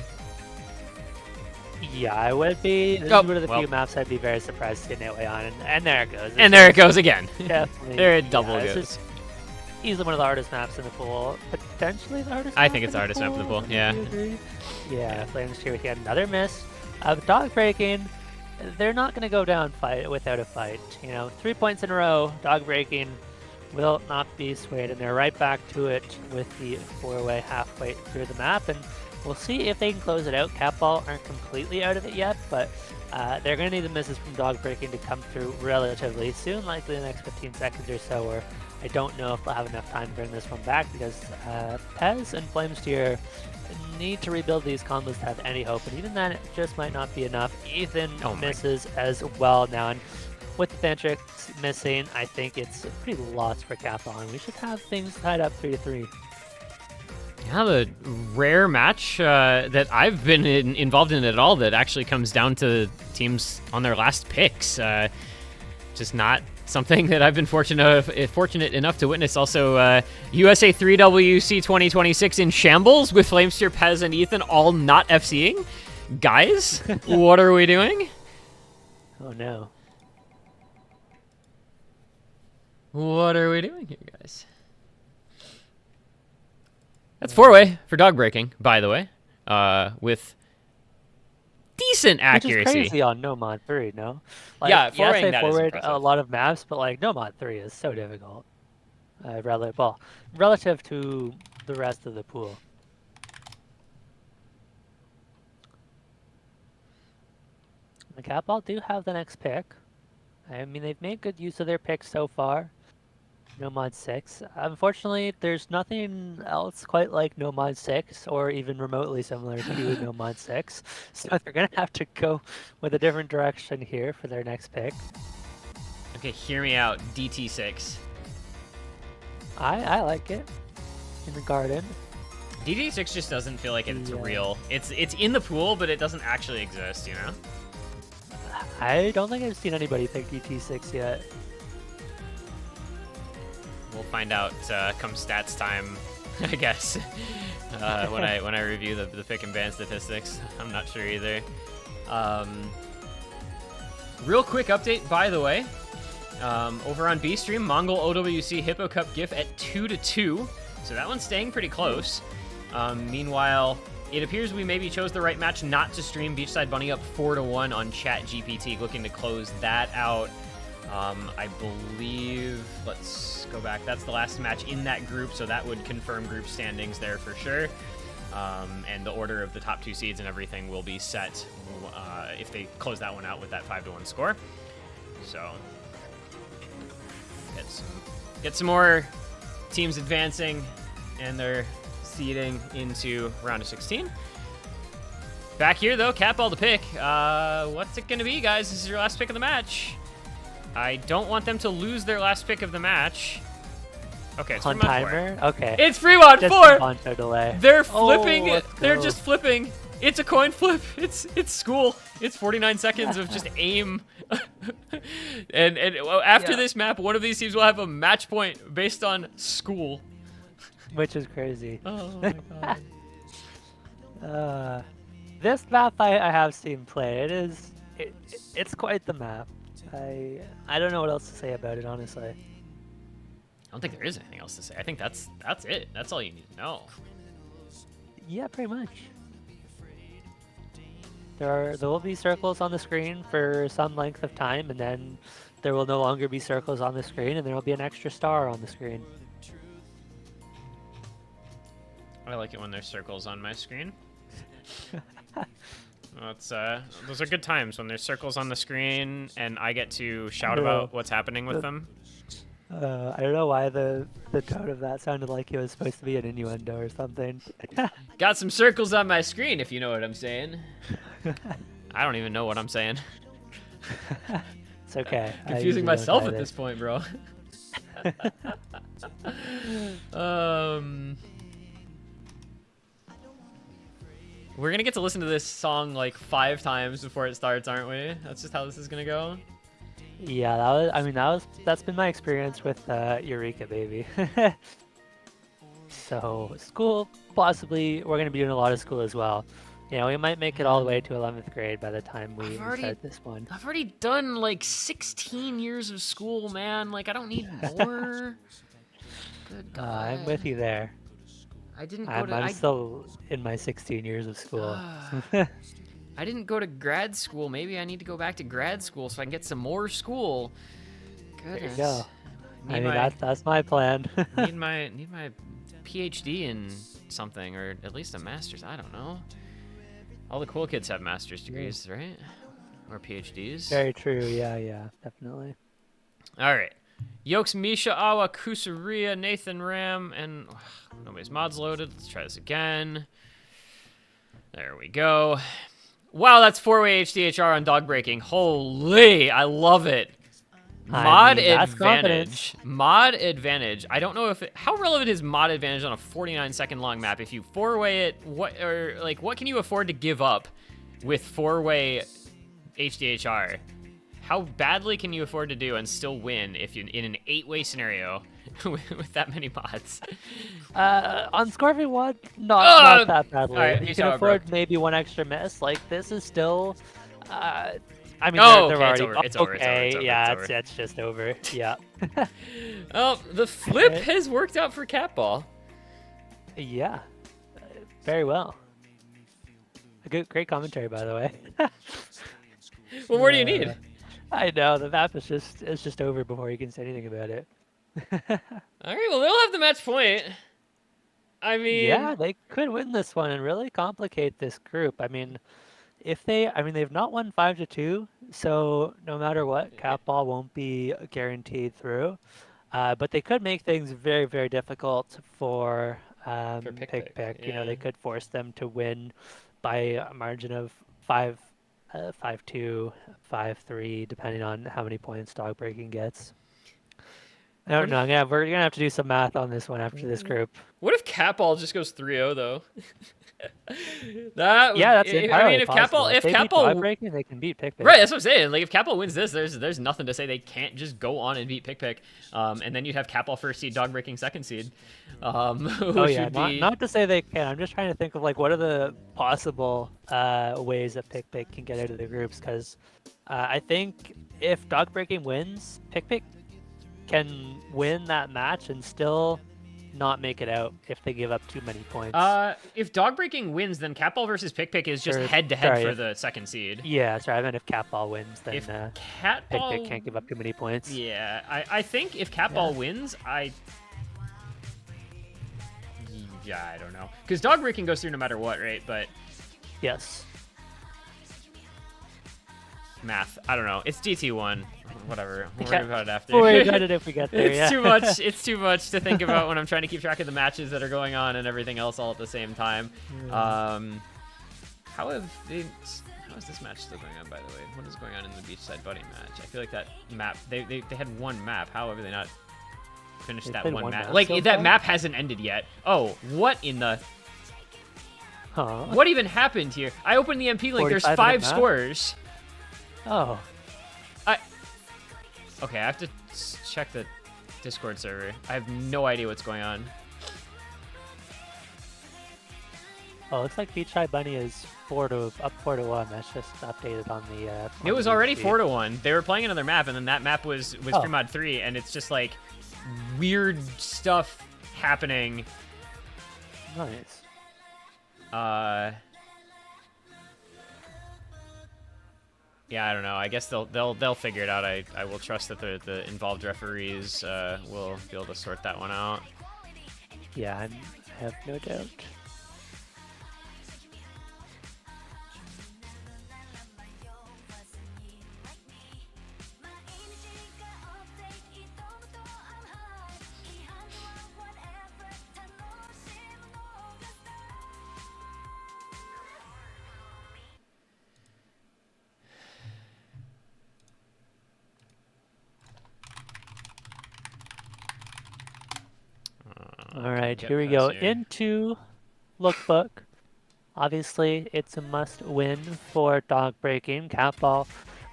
Yeah, I would be. This is one of the few maps I'd be very surprised to see an 8-way on, and there it goes. And there it goes again. Definitely. There it double goes. Easily one of the hardest maps in the pool. Potentially the hardest I think it's the hardest map in the pool, yeah. Yeah, Flames here with yet another miss. Dog breaking, they're not going to go down without a fight. You know, 3 points in a row, dog breaking will not be swayed, and they're right back to it with the 4-way halfway through the map, and we'll see if they can close it out. CATBALL aren't completely out of it yet, but they're going to need the misses from dog breaking to come through relatively soon, likely the next 15 seconds or so, or I don't know if they'll have enough time to bring this one back, because Pez and Flamesteer need to rebuild these combos to have any hope, and even then it just might not be enough. Ethan misses as well now, and with the Fantrix missing, I think it's a pretty loss for CATBALL, and we should have things tied up 3-3. Yeah, the rare match that I've been involved in at all that actually comes down to teams on their last picks. just not something that I've been fortunate enough to witness. Also, USA 3WC 2026 in shambles with Flamester, Pez, and Ethan all not FCing. Guys, what are we doing? Oh no. What are we doing here, guys? That's 4-way for dog breaking, by the way, with decent accuracy. Which is crazy on No Mod 3, no? Like, Yeah, yes, forwarding they that is forward impressive. a lot of maps, but like No Mod 3 is so difficult. Relative to the rest of the pool. The CATBALL do have the next pick. I mean, they've made good use of their picks so far. No Mod 6. Unfortunately, there's nothing else quite like No Mod 6 or even remotely similar to No Mod 6. So they're going to have to go with a different direction here for their next pick. Okay, hear me out. DT6. I like it. In the garden. DT6 just doesn't feel like it's Yeah. real. It's in the pool, but it doesn't actually exist, you know? I don't think I've seen anybody pick DT6 yet. We'll find out come stats time, I guess. When I review the pick and ban statistics, I'm not sure either. Real quick update, by the way. Over on B stream, Mongol OWC Hippo Cup GIF at 2-2, so that one's staying pretty close. Meanwhile, it appears we maybe chose the right match not to stream Beachside Bunny up 4-1 on ChatGPT, looking to close that out. I believe, let's go back, that's the last match in that group, so that would confirm group standings there for sure. And the order of the top 2 seeds and everything will be set if they close that one out with that 5-1 score. So, get some more teams advancing and their seeding into round of 16. Back here, though, CATBALL to pick. What's it going to be, guys? This is your last pick of the match. I don't want them to lose their last pick of the match. Okay, it's On Fremont 4. timer? Okay. It's Fremont Just 4! a Poncho delay. They're flipping. let's They're go. just flipping. It's a coin flip. It's school. It's 49 seconds of just aim. and after this map, one of these teams will have a match point based on school. Which is crazy. Oh my god. This map I have seen play. It's quite the map. I don't know what else to say about it, honestly. I don't think there is anything else to say. I think that's it. That's all you need to know. Yeah, pretty much. There will be circles on the screen for some length of time, and then there will no longer be circles on the screen, and there will be an extra star on the screen. I like it when there's circles on my screen. Well, those are good times when there's circles on the screen and I get to shout about what's happening with them. I don't know why the tone of that sounded like it was supposed to be an innuendo or something. Got some circles on my screen, if you know what I'm saying. I don't even know what I'm saying. It's okay. Confusing myself at this point, bro. We're gonna get to listen to this song like 5 times before it starts, aren't we? That's just how this is gonna go. Yeah, that's been my experience with Eureka Baby. So school, possibly we're gonna be doing a lot of school as well. You know, we might make it all the way to 11th grade by the time we start this one. I've already done like 16 years of school, man. Like I don't need more. Good God. I'm with you there. I didn't go I'm still in my 16 years of school. I didn't go to grad school. Maybe I need to go back to grad school so I can get some more school. Goodness. There you go. I mean, that's my plan. need my PhD in something, or at least a master's. I don't know. All the cool kids have master's degrees, right? Or PhDs. Very true. Yeah, definitely. All right. Yokes, Misha, Awa, Kusaria, Nathan Ram, and nobody's mods loaded. Let's try this again. There we go. Wow, that's 4-way HDHR on dog breaking. Holy, I love it. Mod advantage. Mod advantage. I don't know if how relevant is mod advantage on a 49-second long map. If you 4-way it, what can you afford to give up with 4-way HDHR? How badly can you afford to do and still win if you in an 8-way scenario with that many mods? On Scorpion 1, not that badly. All right, You you can saw it broke. afford maybe one extra miss. Like, this is still, I mean, Oh, they're okay, it's already over. It's over. It's over. okay. It's over. Yeah, It's over. it's just over. Yeah. Oh, the flip Right. has worked out for CATBALL. Yeah, very well. Great commentary, by the way. Well, more do you need? I know the map is just over before you can say anything about it. All right, well, they'll have the match point. I mean, Yeah, they could win this one and really complicate this group. I mean, they've not won 5-2, so no matter what, CATBALL won't be guaranteed through. But they could make things very, very difficult for Pick. You know, Yeah. they could force them to win by a margin of 5-2, 5-3, depending on how many points dog breaking gets. I don't know. We're gonna have to do some math on this one after this group. What if CATBALL just goes 3-0 though? That would, Yeah, that's I entirely mean, if possible. CATBALL, If they beat dog breaking, they can beat Pick. right, that's what I'm saying. Like if CATBALL wins this, there's nothing to say they can't just go on and beat Pick. And then you'd have CATBALL first seed, dog breaking second seed. Oh yeah, not to say they can. I'm just trying to think of like what are the possible ways that Pick can get out of the groups, because I think if dog breaking wins, Pick can win that match and still not make it out if they give up too many points. If dog breaking wins, then CATBALL versus Pick is just head to head for the second seed. Yeah, sorry. I meant if CATBALL wins, then if Pick can't give up too many points. Yeah, I think if CATBALL wins, I don't know, because dog breaking goes through no matter what, right? But yes. Math. I don't know. It's DT1. Whatever. We'll worry about it after. We'll worry about it if we get there. It's too much. It's too much to think about when I'm trying to keep track of the matches that are going on and everything else all at the same time. How is this match still going on, by the way? What is going on in the Beachside Buddy match? I feel like that map. They had one map. How have they not finished that one map? Like that map hasn't ended yet. Oh, what in the? Huh? What even happened here? I opened the MP link. There's 5 scores. Oh. Okay, I have to check the Discord server. I have no idea what's going on. Oh, looks like Beachside Bunny is up 4-1. That's just updated on the. It was already 4-1. They were playing another map, and then that map was Fremod 3, and it's just like weird stuff happening. Nice. Yeah, I don't know. I guess they'll figure it out. I will trust that the involved referees will be able to sort that one out. Yeah, I have no doubt. All right, here we go. Into lookbook. Obviously, it's a must-win for dog breaking. CATBALL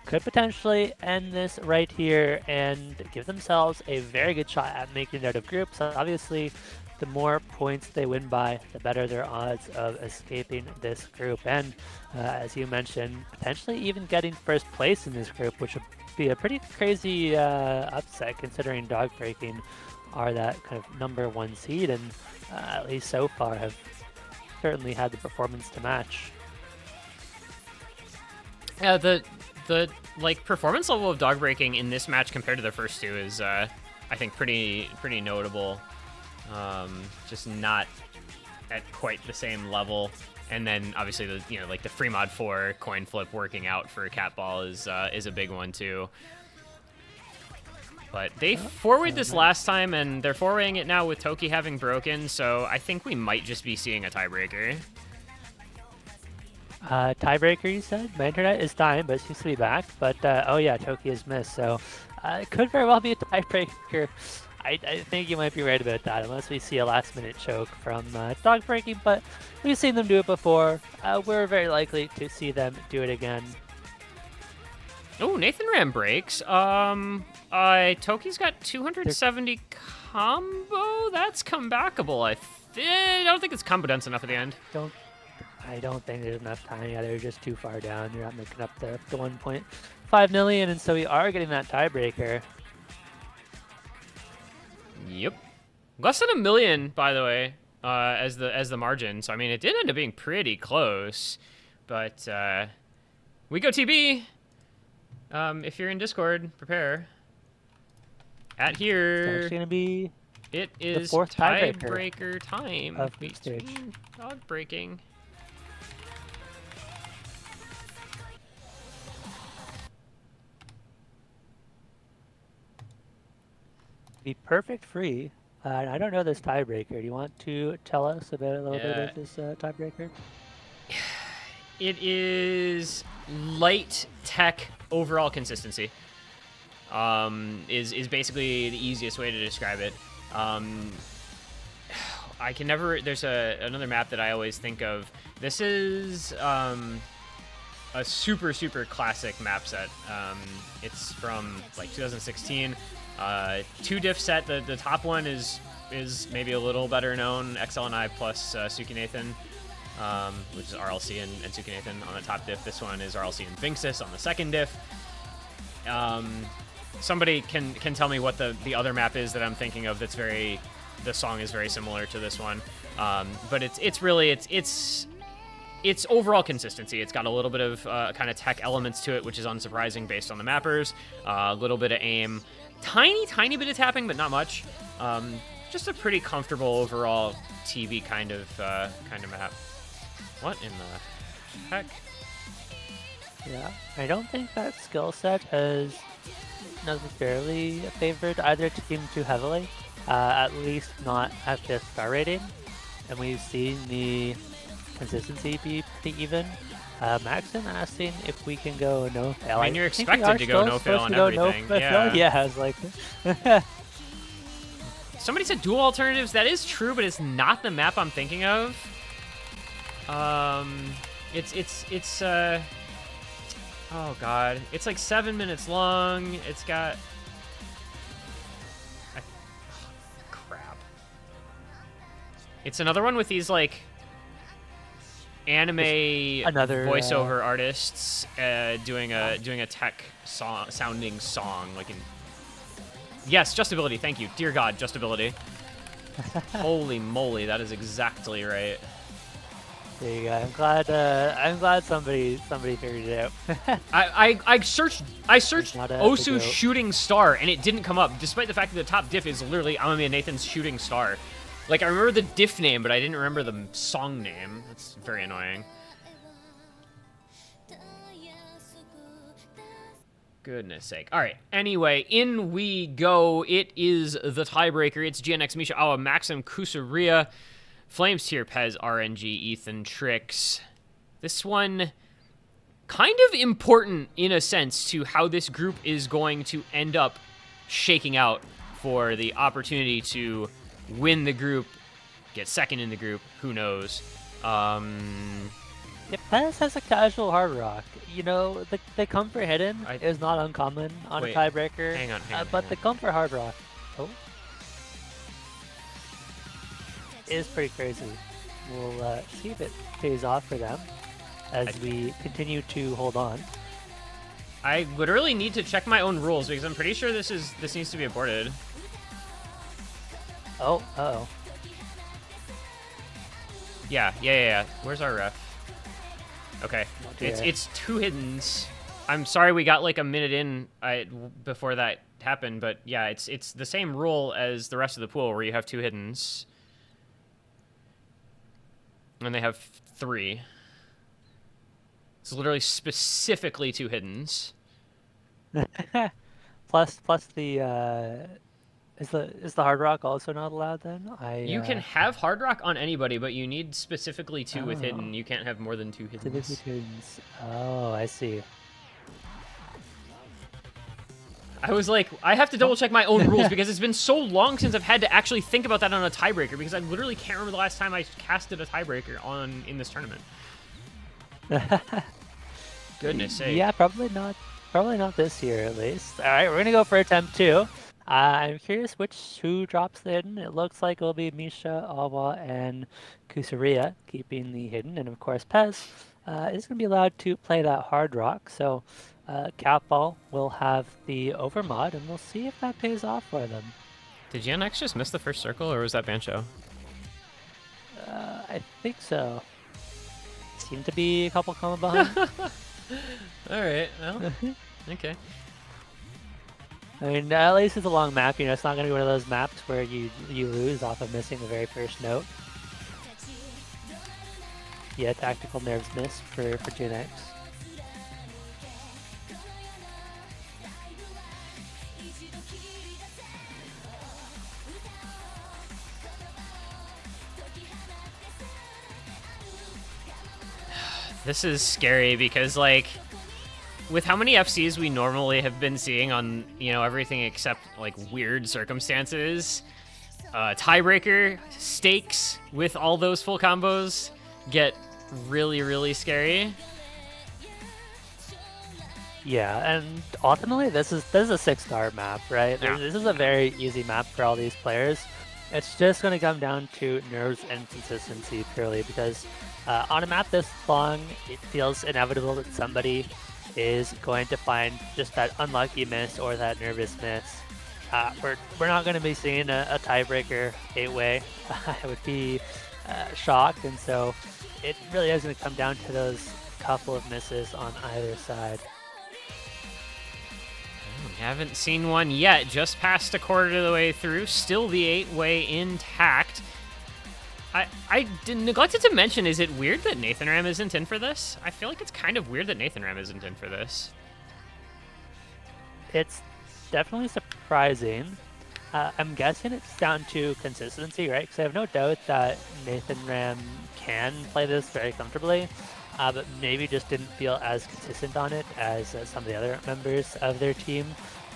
could potentially end this right here and give themselves a very good shot at making it out of groups. Obviously, the more points they win by, the better their odds of escaping this group. And as you mentioned, potentially even getting first place in this group, which would be a pretty crazy upset considering dog breaking are that kind of #1 seed, and at least so far have certainly had the performance to match. Yeah, the like performance level of dog breaking in this match compared to the first two is I think pretty notable. Just not at quite the same level. And then obviously the like the Fremod 4 coin flip working out for CATBALL is a big one too. But they forwarded this last time, and they're forwarding it now with Toki having broken, so I think we might just be seeing a tiebreaker. Tiebreaker, you said? My internet is dying, but it seems to be back. But, oh yeah, Toki has missed, so it could very well be a tiebreaker. I think you might be right about that, unless we see a last-minute choke from dog breaking, but we've seen them do it before. We're very likely to see them do it again. Oh, Nathan Ram breaks. Toki's got 270 combo. That's comebackable. I don't think it's combo dense enough at the end. I don't think there's enough time. Yeah, they're just too far down. You're not making up the 1.5 million, and so we are getting that tiebreaker. Yep. Less than 1 million, by the way, as the margin. So I mean, it did end up being pretty close, but we go TB. If you're in Discord, prepare. At here, It's actually gonna be it is the 4th tiebreaker time of the stage. between dog breaking. The perfect free. I don't know this tiebreaker. Do you want to tell us about a little bit about this tiebreaker? It is light tech overall consistency. Is basically the easiest way to describe it. I can never. There's another map that I always think of. This is a super classic map set. It's from like 2016. 2-diff set. The top one is maybe a little better known. XL&I plus Suki Nathan, which is RLC and Suki Nathan on the top diff. This one is RLC and Vinxis on the second diff. Somebody can tell me what the other map is that I'm thinking of. The song is very similar to this one, but it's overall consistency. It's got a little bit of kind of tech elements to it, which is unsurprising based on the mappers. A little bit of aim, tiny bit of tapping, but not much. Just a pretty comfortable overall TV kind of map. What in the heck? Yeah, I don't think that skill set is necessarily favored either team too heavily. At least not at this star rating. And we've seen the consistency be pretty even. Maxon asking if we can go no fail. I mean, you're expected to go no fail on everything. Yeah, I was like... Somebody said dual alternatives. That is true, but it's not the map I'm thinking of. It's oh god, it's like 7 minutes long. It's got crap. It's another one with these like anime voiceover artists doing a tech sounding song like in. Yes, Justability. Thank you, dear God, Justability. Holy moly, that is exactly right. There you go. I'm glad somebody figured it out. I searched Osu's shooting star and it didn't come up, despite the fact that the top diff is literally Amamiya Nathan's shooting star. Like, I remember the diff name, but I didn't remember the song name. That's very annoying. Goodness sake. All right. Anyway, in we go. It is the tiebreaker. It's GNX Misha Awa, Maxim Kusaria, Flames Tier Pez, RNG, Ethan Tricks. This one kind of important in a sense to how this group is going to end up shaking out for the opportunity to win the group, get second in the group, who knows. If Pez has a casual hard rock, you know, the comfort hidden is not uncommon on a tiebreaker. Hang on. But the comfort hard rock is pretty crazy. We'll see if it pays off for them as we continue to hold on. I literally need to check my own rules because I'm pretty sure this needs to be aborted. Oh, uh-oh. Yeah. Where's our ref? Okay, it's 2 hiddens. I'm sorry we got like a minute in before that happened, but yeah, it's the same rule as the rest of the pool where you have 2 hiddens. And they have 3. It's literally specifically 2 hiddens. plus the is the hard rock also not allowed then? You can have hard rock on anybody, but you need specifically 2 with hidden. You can't have more than 2 hiddens. Oh, I see. I was like, I have to double check my own rules because it's been so long since I've had to actually think about that on a tiebreaker because I literally can't remember the last time I casted a tiebreaker in this tournament. Goodness sake. Yeah, probably not probably not this year at least. All right, we're gonna go for attempt 2. I'm curious who drops the hidden. It looks like it'll be Misha, Awa, and Kusaria keeping the hidden, and of course Pez is gonna be allowed to play that hard rock. So CATBALL will have the overmod, and we'll see if that pays off for them. Did GNX just miss the first circle, or was that Bancho? I think so. Seem to be a couple coming behind. All right. Well, okay. I mean, at least it's a long map. You know, it's not going to be one of those maps where you lose off of missing the very first note. Yeah, tactical nerves miss for GNX. This is scary because, like, with how many FCs we normally have been seeing on, you know, everything except, like, weird circumstances, tiebreaker stakes with all those full combos get really, really scary. Yeah, and ultimately this is a 6-star map, right? Yeah. This is a very easy map for all these players. It's just going to come down to nerves and consistency purely because on a map this long, it feels inevitable that somebody is going to find just that unlucky miss or that nervous miss. We're not going to be seeing a tiebreaker 8-way. I would be shocked, and so it really is going to come down to those couple of misses on either side. We haven't seen one yet, just past a quarter of the way through, still the 8-way intact. I neglected to mention, is it weird that Nathan Ram isn't in for this? I feel like it's kind of weird that Nathan Ram isn't in for this. It's definitely surprising. I'm guessing it's down to consistency, right? Because I have no doubt that Nathan Ram can play this very comfortably, but maybe just didn't feel as consistent on it as some of the other members of their team.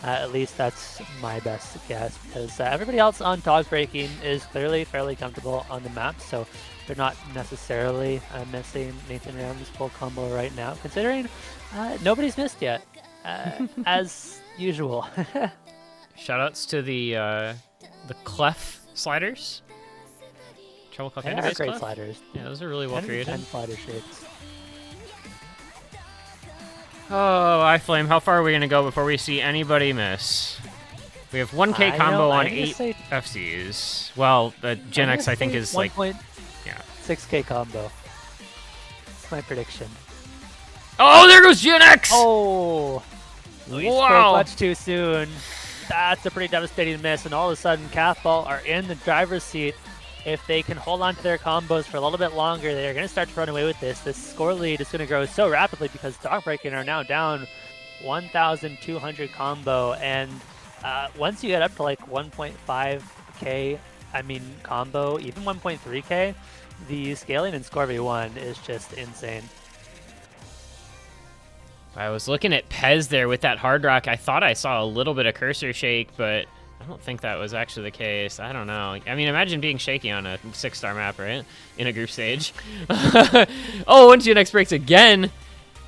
At least that's my best guess, because everybody else on dogbreaking is clearly fairly comfortable on the map, so they're not necessarily missing Nathan Ram's full combo right now, considering nobody's missed yet, as usual. Shoutouts to the clef sliders. Treble clef and They're bass great clef. sliders. Yeah, those are really well created. 10 slider shapes. Oh, iFlame, how far are we going to go before we see anybody miss? We have 1k combo on 8 FCs. Well, the Gen X, I think, is like... Yeah. 6k combo. That's my prediction. Oh, there goes Gen X! Oh! We spoke Wow! much too soon. That's a pretty devastating miss, and all of a sudden, CATBALL are in the driver's seat. If they can hold on to their combos for a little bit longer, they're going to start to run away with this. This score lead is going to grow so rapidly because dogbreaking are now down 1,200 combo, and once you get up to like 1.5k, combo, even 1.3k, the scaling in Score V1 is just insane. I was looking at Pez there with that hard rock. I thought I saw a little bit of cursor shake, but I don't think that was actually the case. I don't know. I mean, imagine being shaky on a 6-star map, right? In a group stage. Oh, once GNX breaks again.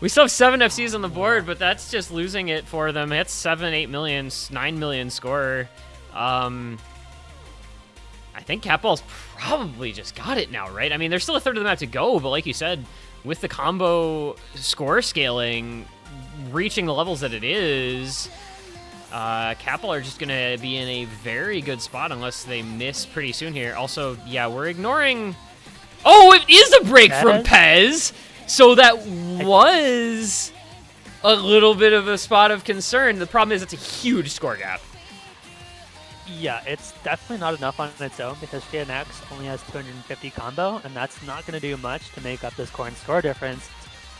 We still have 7 FCs on the board, but that's just losing it for them. It's 7, 8 million, 9 million score. I think CATBALL's probably just got it now, right? I mean, there's still a third of the map to go, but like you said, with the combo score scaling reaching the levels that it is, CATBALL are just going to be in a very good spot unless they miss pretty soon here. Also, yeah, we're ignoring... Oh, it is a break from Pez! So that was a little bit of a spot of concern. The problem is it's a huge score gap. Yeah, it's definitely not enough on its own because GNX only has 250 combo, and that's not going to do much to make up this corn score difference.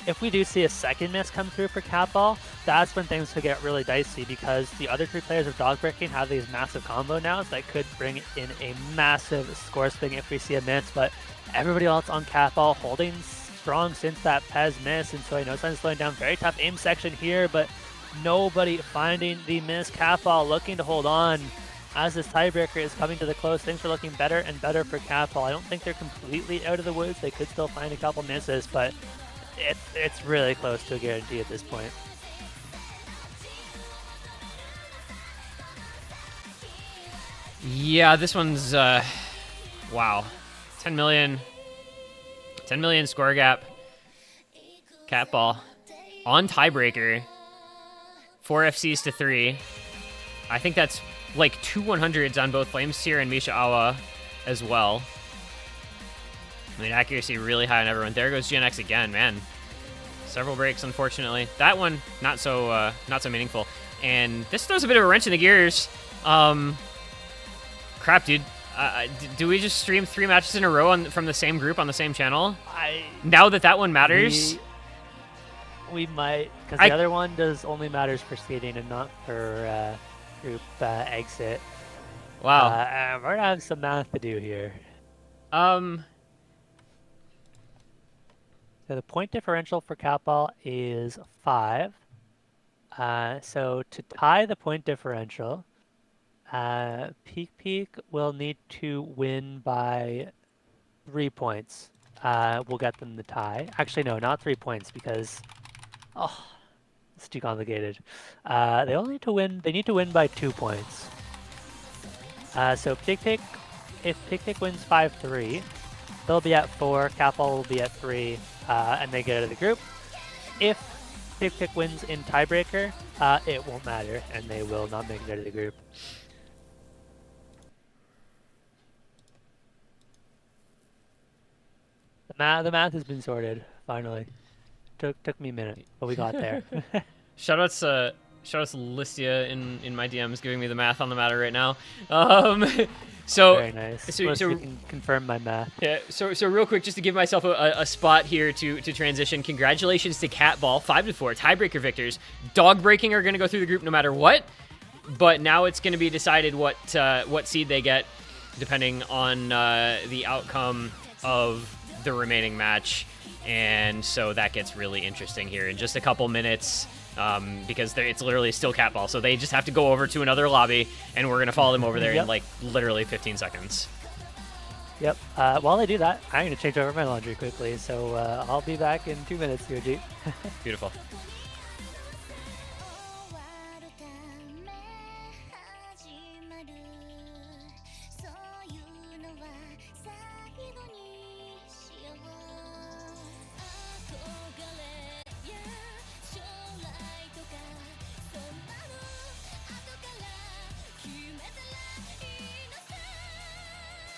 If we do see a second miss come through for CATBALL, that's when things could get really dicey because the other 3 players of dogbreaking have these massive combo nows that could bring in a massive score swing if we see a miss, but everybody else on CATBALL holding strong since that Pez miss, and so I know it's slowing down. Very tough aim section here, but nobody finding the miss. CATBALL looking to hold on. As this tiebreaker is coming to the close, things are looking better and better for CATBALL. I don't think they're completely out of the woods. They could still find a couple misses, but it's really close to a guarantee at this point. Yeah, this one's wow. 10 million. 10 million score gap. CATBALL on tiebreaker. 4 FCs to 3. I think that's like 2 100s on both Flamesteer and Misha Awa as well. I mean, accuracy really high on everyone. There goes GNX again, man. Several breaks, unfortunately. That one, not so meaningful. And this throws a bit of a wrench in the gears. Crap, dude. Do we just stream 3 matches in a row from the same group on the same channel? Now that one matters? We might, because the other one only matters for seeding and not for group exit. Wow. We're gonna have some math to do here. So the point differential for CATBALL is 5. So to tie the point differential, Peak will need to win by 3 points. We'll get them the tie. Actually, no, not 3 points because it's too complicated. They need to win by 2 points. So if Peak wins 5-3, they'll be at 4. CATBALL will be at 3, and they get out of the group. If Peak wins in tiebreaker, it won't matter, and they will not make it out of the group. The math has been sorted, finally. Took me a minute, but we got there. Shoutouts to Listia in my DMs giving me the math on the matter right now. So very nice. So you can confirm my math. Yeah. So real quick, just to give myself a spot here to transition. Congratulations to CATBALL, 5-4 tiebreaker victors. Dog breaking are going to go through the group no matter what, but now it's going to be decided what seed they get depending on the outcome of the remaining match, and so that gets really interesting here in just a couple minutes. Because it's literally still CATBALL, so they just have to go over to another lobby, and we're gonna follow them over there in like literally 15 seconds. Yep. While they do that, I'm gonna change over my laundry quickly, so I'll be back in 2 minutes, UG. Beautiful.